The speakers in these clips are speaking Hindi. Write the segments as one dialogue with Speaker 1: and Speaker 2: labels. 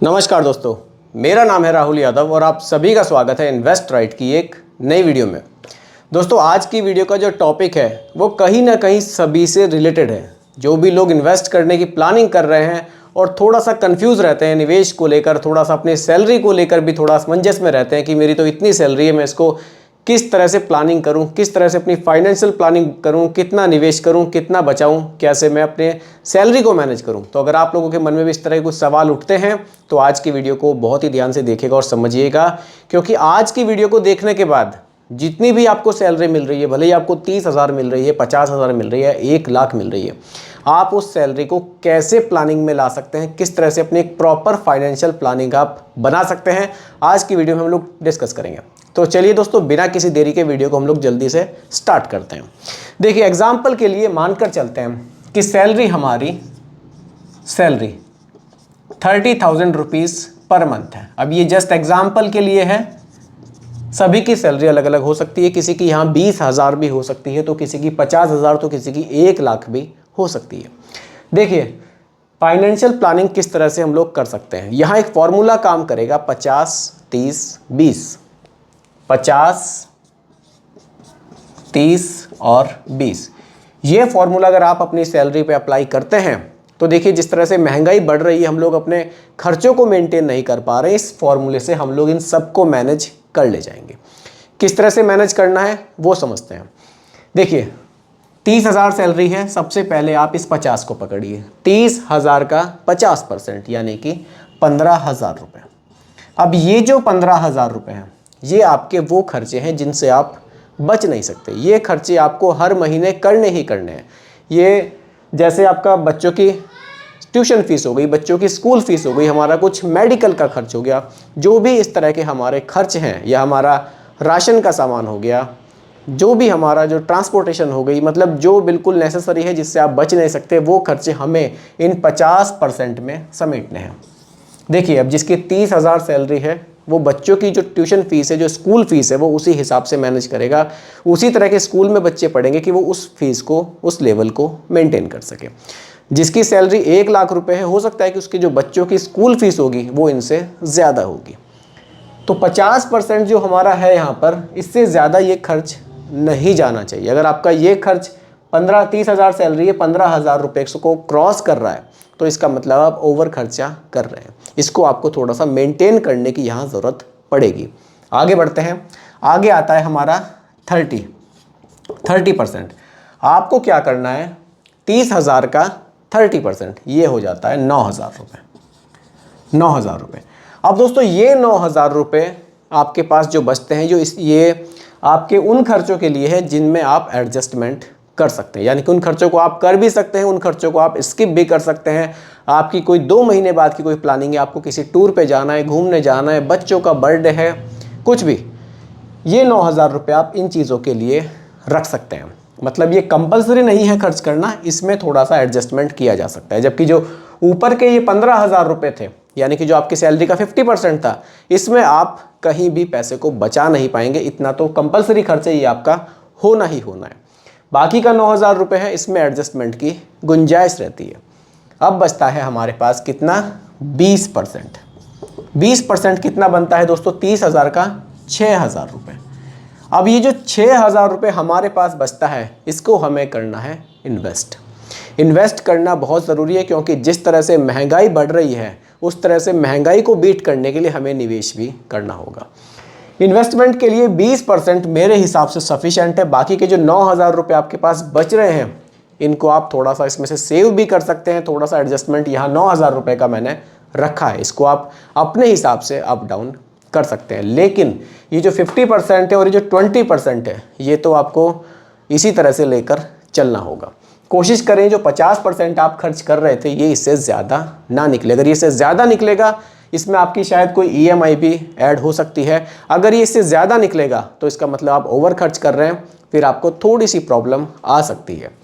Speaker 1: नमस्कार दोस्तों, मेरा नाम है राहुल यादव और आप सभी का स्वागत है इन्वेस्ट राइट की एक नई वीडियो में। दोस्तों, आज की वीडियो का जो टॉपिक है वो कहीं ना कहीं सभी से रिलेटेड है। जो भी लोग इन्वेस्ट करने की प्लानिंग कर रहे हैं और थोड़ा सा कंफ्यूज रहते हैं निवेश को लेकर, थोड़ा सा अपनी सैलरी को लेकर भी थोड़ा असमंजस में रहते हैं कि मेरी तो इतनी सैलरी है, मैं इसको किस तरह से प्लानिंग करूं, किस तरह से अपनी फाइनेंशियल प्लानिंग करूं, कितना निवेश करूं, कितना बचाऊं, कैसे मैं अपने सैलरी को मैनेज करूं। तो अगर आप लोगों के मन में भी इस तरह के कुछ सवाल उठते हैं तो आज की वीडियो को बहुत ही ध्यान से देखिएगा और समझिएगा, क्योंकि आज की वीडियो को देखने के बाद जितनी भी आपको सैलरी मिल रही है, भले ही आपको 30,000 मिल रही है, 50,000 मिल रही है, 1,00,000 मिल रही है, आप उस सैलरी को कैसे प्लानिंग में ला सकते हैं, किस तरह से अपनी एक प्रॉपर फाइनेंशियल प्लानिंग आप बना सकते हैं, आज की वीडियो में हम लोग डिस्कस करेंगे। तो चलिए दोस्तों, बिना किसी देरी के वीडियो को हम लोग जल्दी से स्टार्ट करते हैं। देखिए, एग्जाम्पल के लिए मानकर चलते हैं कि हमारी सैलरी 30,000 रुपीज़ पर मंथ है। अब ये जस्ट एग्जाम्पल के लिए है, सभी की सैलरी अलग अलग हो सकती है। किसी की यहाँ 20,000 भी हो सकती है, तो किसी की 50,000, तो किसी की 1,00,000 भी हो सकती है। देखिए, फाइनेंशियल प्लानिंग किस तरह से हम लोग कर सकते हैं। यहाँ एक फॉर्मूला काम करेगा, 50, 30, 20। 50, 30 और 20। ये फॉर्मूला अगर आप अपनी सैलरी पे अप्लाई करते हैं तो देखिए, जिस तरह से महंगाई बढ़ रही है, हम लोग अपने खर्चों को मेंटेन नहीं कर पा रहे हैं। इस फॉर्मूले से हम लोग इन सबको मैनेज कर ले जाएंगे। किस तरह से मैनेज करना है वो समझते हैं। देखिए, 30,000 सैलरी है। सबसे पहले आप इस 50 को पकड़िए। 30,000 का 50% यानी कि 15,000 रुपये। अब ये जो 15,000 रुपये हैं, ये आपके वो खर्चे हैं जिनसे आप बच नहीं सकते। ये खर्चे आपको हर महीने करने ही करने हैं। ये जैसे आपका बच्चों की ट्यूशन फीस हो गई, बच्चों की स्कूल फीस हो गई, हमारा कुछ मेडिकल का खर्च हो गया, जो भी इस तरह के हमारे खर्च हैं, या हमारा राशन का सामान हो गया, जो भी हमारा जो ट्रांसपोर्टेशन हो गई, मतलब जो बिल्कुल नेसेसरी है जिससे आप बच नहीं सकते, वो खर्चे हमें इन 50% में समेटने हैं। देखिए, अब जिसकी 30,000 सैलरी है, वो बच्चों की जो ट्यूशन फीस है, जो स्कूल फीस है, वो उसी हिसाब से मैनेज करेगा। उसी तरह के स्कूल में बच्चे पढ़ेंगे कि वो उस फीस को, उस लेवल को मेंटेन कर सके। जिसकी सैलरी 1,00,000 रुपये है, हो सकता है कि उसकी जो बच्चों की स्कूल फीस होगी वो इनसे ज़्यादा होगी। तो 50% जो हमारा है यहाँ पर, इससे ज़्यादा ये खर्च नहीं जाना चाहिए। अगर आपका ये खर्च 30,000 सैलरी है, 15,000 रुपये को क्रॉस कर रहा है, तो इसका मतलब आप ओवर खर्चा कर रहे हैं। इसको आपको थोड़ा सा मेंटेन करने की यहाँ ज़रूरत पड़ेगी। आगे बढ़ते हैं। आगे आता है हमारा 30%। आपको क्या करना है, 30,000 का 30%, ये हो जाता है 9,000 रुपये। 9,000 रुपये। अब दोस्तों, ये 9,000 रुपये आपके पास जो बचते हैं, ये आपके उन खर्चों के लिए है जिनमें आप एडजस्टमेंट कर सकते हैं। यानी कि उन खर्चों को आप कर भी सकते हैं, उन खर्चों को आप स्किप भी कर सकते हैं। आपकी कोई 2 महीने बाद की कोई प्लानिंग है, आपको किसी टूर पे जाना है, घूमने जाना है, बच्चों का बर्थडे है, कुछ भी, ये 9,000 रुपये आप इन चीज़ों के लिए रख सकते हैं। मतलब ये कंपलसरी नहीं है खर्च करना, इसमें थोड़ा सा एडजस्टमेंट किया जा सकता है। जबकि जो ऊपर के ये 15,000 रुपये थे, यानी कि जो आपकी सैलरी का 50% था, इसमें आप कहीं भी पैसे को बचा नहीं पाएंगे। इतना तो कंपलसरी खर्च ये आपका होना ही होना है। बाकी का 9,000 रुपये है, इसमें एडजस्टमेंट की गुंजाइश रहती है। अब बचता है हमारे पास कितना, 20%। 20% कितना बनता है दोस्तों, 30,000 का 6,000 रुपये। अब ये जो 6,000 रुपये हमारे पास बचता है, इसको हमें करना है इन्वेस्ट। इन्वेस्ट करना बहुत ज़रूरी है, क्योंकि जिस तरह से महंगाई बढ़ रही है, उस तरह से महंगाई को बीट करने के लिए हमें निवेश भी करना होगा। इन्वेस्टमेंट के लिए 20% मेरे हिसाब से सफिशिएंट है। बाकी के जो 9,000 रुपये आपके पास बच रहे हैं, इनको आप थोड़ा सा इसमें से सेव भी कर सकते हैं। थोड़ा सा एडजस्टमेंट यहाँ 9,000 रुपये का मैंने रखा है, इसको आप अपने हिसाब से अप डाउन कर सकते हैं। लेकिन ये जो 50% है और ये जो 20% है, ये तो आपको इसी तरह से लेकर चलना होगा। कोशिश करें जो 50% आप खर्च कर रहे थे, ये इससे ज़्यादा ना निकले। अगर ये इससे ज़्यादा निकलेगा, इसमें आपकी शायद कोई EMI भी ऐड हो सकती है। अगर ये इससे ज़्यादा निकलेगा, तो इसका मतलब आप ओवर खर्च कर रहे हैं, फिर आपको थोड़ी सी प्रॉब्लम आ सकती है।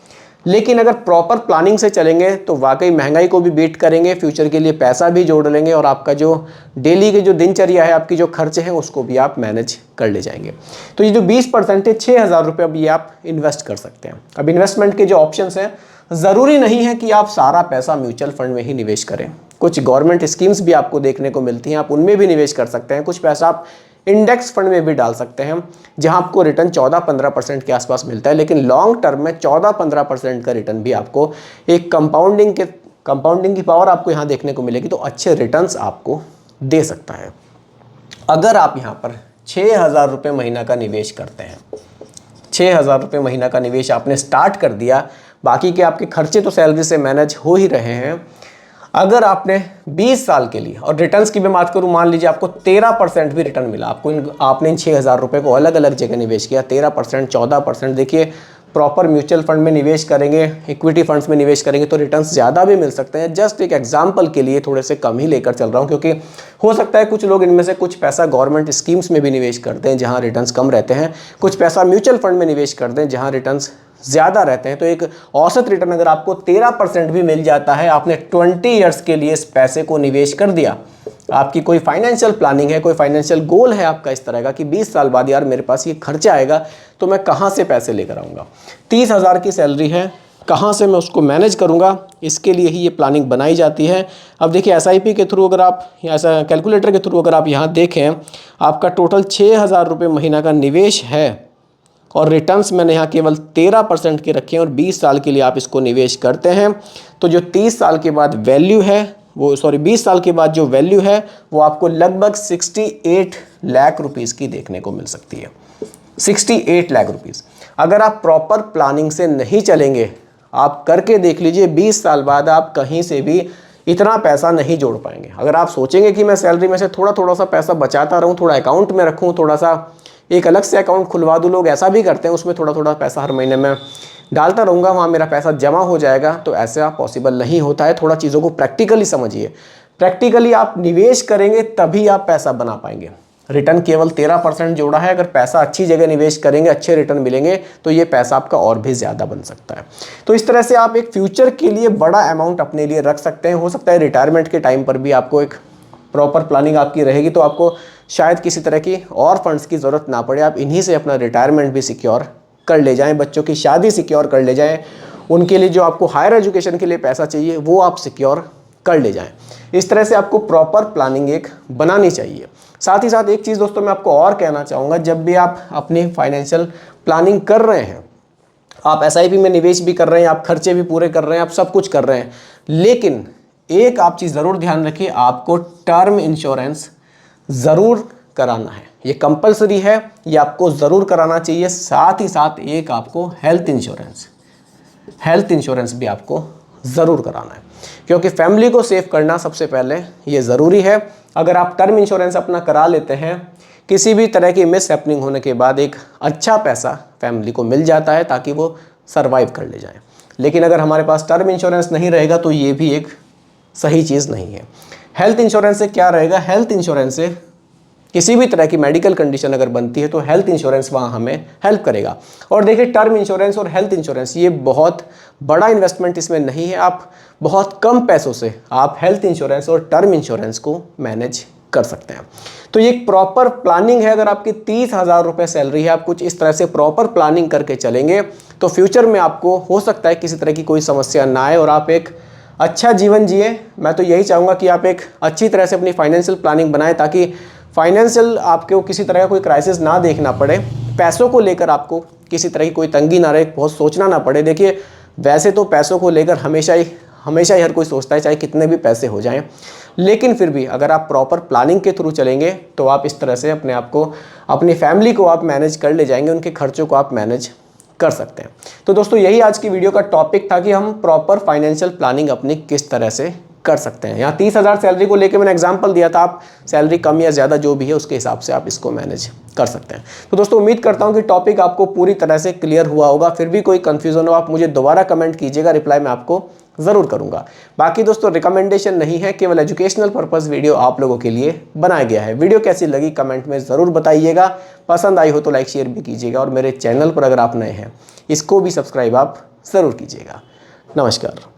Speaker 1: लेकिन अगर प्रॉपर प्लानिंग से चलेंगे तो वाकई महंगाई को भी बीट करेंगे, फ्यूचर के लिए पैसा भी जोड़ लेंगे, और आपका जो डेली की जो दिनचर्या है, आपकी जो खर्चे हैं, उसको भी आप मैनेज कर ले जाएंगे। तो ये जो 20% है, 6,000 रुपये अब ये आप इन्वेस्ट कर सकते हैं। अब इन्वेस्टमेंट के जो ऑप्शंस हैं, ज़रूरी नहीं है कि आप सारा पैसा म्यूचुअल फंड में ही निवेश करें। कुछ गवर्नमेंट स्कीम्स भी आपको देखने को मिलती हैं, आप उनमें भी निवेश कर सकते हैं। कुछ पैसा आप इंडेक्स फंड में भी डाल सकते हैं, जहां आपको रिटर्न 14-15% के आसपास मिलता है। लेकिन लॉन्ग टर्म में 14-15% का रिटर्न भी आपको एक कंपाउंडिंग की पावर आपको यहाँ देखने को मिलेगी, तो अच्छे रिटर्न्स आपको दे सकता है। अगर आप यहाँ पर 6,000 रुपये महीना का निवेश करते हैं, 6,000 रुपये महीना का निवेश आपने स्टार्ट कर दिया, बाकी के आपके खर्चे तो सैलरी से मैनेज हो ही रहे हैं। अगर आपने 20 साल के लिए, और रिटर्न्स की मैं बात करूं, मान लीजिए आपको 13% भी रिटर्न मिला, आपने इन 6,000 रुपये को अलग अलग जगह निवेश किया, 13%, 14%, देखिए प्रॉपर म्यूचुअल फंड में निवेश करेंगे, इक्विटी फंड्स में निवेश करेंगे तो रिटर्न्स ज़्यादा भी मिल सकते हैं। जस्ट एक एग्जांपल के लिए थोड़े से कम ही लेकर चल रहा हूं, क्योंकि हो सकता है कुछ लोग इनमें से कुछ पैसा गवर्नमेंट स्कीम्स में भी निवेश करते हैं जहां रिटर्न्स कम रहते हैं, कुछ पैसा म्यूचुअल फंड में निवेश करते हैं जहां रिटर्न्स ज़्यादा रहते हैं। तो एक औसत रिटर्न अगर आपको 13% भी मिल जाता है, आपने 20 ईयर्स के लिए इस पैसे को निवेश कर दिया, आपकी कोई फाइनेंशियल प्लानिंग है, कोई फाइनेंशियल गोल है आपका इस तरह का कि 20 साल बाद यार मेरे पास ये खर्चा आएगा तो मैं कहाँ से पैसे लेकर आऊँगा, 30,000 की सैलरी है, कहाँ से मैं उसको मैनेज करूँगा, इसके लिए ही ये प्लानिंग बनाई जाती है। अब देखिए SIP के थ्रू अगर आप, ऐसा कैलकुलेटर के थ्रू अगर आप यहाँ देखें, आपका टोटल 6,000 रुपये महीना का निवेश है और रिटर्न्स मैंने यहाँ केवल 13% के रखे हैं और 20 साल के लिए आप इसको निवेश करते हैं, तो जो 30 साल के बाद वैल्यू है वो, 20 साल के बाद जो वैल्यू है वो आपको लगभग 68 लाख रुपीस की देखने को मिल सकती है। 68 लाख रुपीस अगर आप प्रॉपर प्लानिंग से नहीं चलेंगे, आप करके देख लीजिए, 20 साल बाद आप कहीं से भी इतना पैसा नहीं जोड़ पाएंगे। अगर आप सोचेंगे कि मैं सैलरी में से थोड़ा थोड़ा सा पैसा बचाता रहूं, थोड़ा अकाउंट में रखूं, थोड़ा सा एक अलग से अकाउंट खुलवा दूं, लोग ऐसा भी करते हैं, उसमें थोड़ा थोड़ा पैसा हर महीने में डालता रहूँगा, वहाँ मेरा पैसा जमा हो जाएगा, तो ऐसा पॉसिबल नहीं होता है। थोड़ा चीज़ों को प्रैक्टिकली समझिए, प्रैक्टिकली आप निवेश करेंगे तभी आप पैसा बना पाएंगे। रिटर्न केवल 13% जोड़ा है, अगर पैसा अच्छी जगह निवेश करेंगे, अच्छे रिटर्न मिलेंगे तो ये पैसा आपका और भी ज़्यादा बन सकता है। तो इस तरह से आप एक फ्यूचर के लिए बड़ा अमाउंट अपने लिए रख सकते हैं। हो सकता है रिटायरमेंट के टाइम पर भी आपको एक प्रॉपर प्लानिंग आपकी रहेगी, तो आपको शायद किसी तरह की और फंड्स की ज़रूरत ना पड़े, आप इन्हीं से अपना रिटायरमेंट भी सिक्योर कर ले जाएं, बच्चों की शादी सिक्योर कर ले जाएं, उनके लिए जो आपको हायर एजुकेशन के लिए पैसा चाहिए वो आप सिक्योर कर ले जाएं। इस तरह से आपको प्रॉपर प्लानिंग एक बनानी चाहिए। साथ ही साथ एक चीज़ दोस्तों मैं आपको और कहना चाहूँगा, जब भी आप अपनी फाइनेंशियल प्लानिंग कर रहे हैं, आप SIP में निवेश भी कर रहे हैं, आप खर्चे भी पूरे कर रहे हैं, आप सब कुछ कर रहे हैं, लेकिन एक आप चीज़ ज़रूर ध्यान रखिए, आपको टर्म इंश्योरेंस ज़रूर कराना है। ये कंपलसरी है, ये आपको ज़रूर कराना चाहिए। साथ ही साथ एक आपको हेल्थ इंश्योरेंस भी आपको ज़रूर कराना है, क्योंकि फैमिली को सेव करना सबसे पहले ये ज़रूरी है। अगर आप टर्म इंश्योरेंस अपना करा लेते हैं, किसी भी तरह की मिस हैपनिंग होने के बाद एक अच्छा पैसा फैमिली को मिल जाता है ताकि वो सर्वाइव कर ले जाए। लेकिन अगर हमारे पास टर्म इंश्योरेंस नहीं रहेगा तो ये भी एक सही चीज़ नहीं है। हेल्थ इंश्योरेंस से क्या रहेगा, हेल्थ इंश्योरेंस से किसी भी तरह की मेडिकल कंडीशन अगर बनती है तो हेल्थ इंश्योरेंस वहाँ हमें हेल्प करेगा। और देखिए टर्म इंश्योरेंस और हेल्थ इंश्योरेंस ये बहुत बड़ा इन्वेस्टमेंट इसमें नहीं है, आप बहुत कम पैसों से आप हेल्थ इंश्योरेंस और टर्म इंश्योरेंस को मैनेज कर सकते हैं। तो ये एक प्रॉपर प्लानिंग है। अगर आपकी 30,000 रुपये सैलरी है, आप कुछ इस तरह से प्रॉपर प्लानिंग करके चलेंगे तो फ्यूचर में आपको हो सकता है किसी तरह की कोई समस्या ना आए और आप एक अच्छा जीवन जिए। मैं तो यही चाहूँगा कि आप एक अच्छी तरह से अपनी फाइनेंशियल प्लानिंग बनाएं ताकि फाइनेंशियल आपको किसी तरह का कोई क्राइसिस ना देखना पड़े, पैसों को लेकर आपको किसी तरह की कोई तंगी ना रहे, बहुत सोचना ना पड़े। देखिए वैसे तो पैसों को लेकर हमेशा ही हर कोई सोचता है, चाहे कितने भी पैसे हो जाएं, लेकिन फिर भी अगर आप प्रॉपर प्लानिंग के थ्रू चलेंगे तो आप इस तरह से अपने आप को, अपनी फैमिली को आप मैनेज कर ले जाएंगे, उनके खर्चों को आप मैनेज कर सकते हैं। तो दोस्तों यही आज की वीडियो का टॉपिक था कि हम प्रॉपर फाइनेंशियल प्लानिंग अपनी किस तरह से कर सकते हैं। यहाँ 30,000 सैलरी को लेकर मैंने एग्जांपल दिया था, आप सैलरी कम या ज़्यादा जो भी है उसके हिसाब से आप इसको मैनेज कर सकते हैं। तो दोस्तों उम्मीद करता हूँ कि टॉपिक आपको पूरी तरह से क्लियर हुआ होगा। फिर भी कोई कन्फ्यूज़न हो आप मुझे दोबारा कमेंट कीजिएगा, रिप्लाई मैं आपको ज़रूर करूँगा। बाकी दोस्तों रिकमेंडेशन नहीं है, केवल एजुकेशनल पर्पज़ वीडियो आप लोगों के लिए बनाया गया है। वीडियो कैसी लगी कमेंट में ज़रूर बताइएगा, पसंद आई हो तो लाइक शेयर भी कीजिएगा और मेरे चैनल पर अगर आप नए हैं इसको भी सब्सक्राइब आप ज़रूर कीजिएगा। नमस्कार।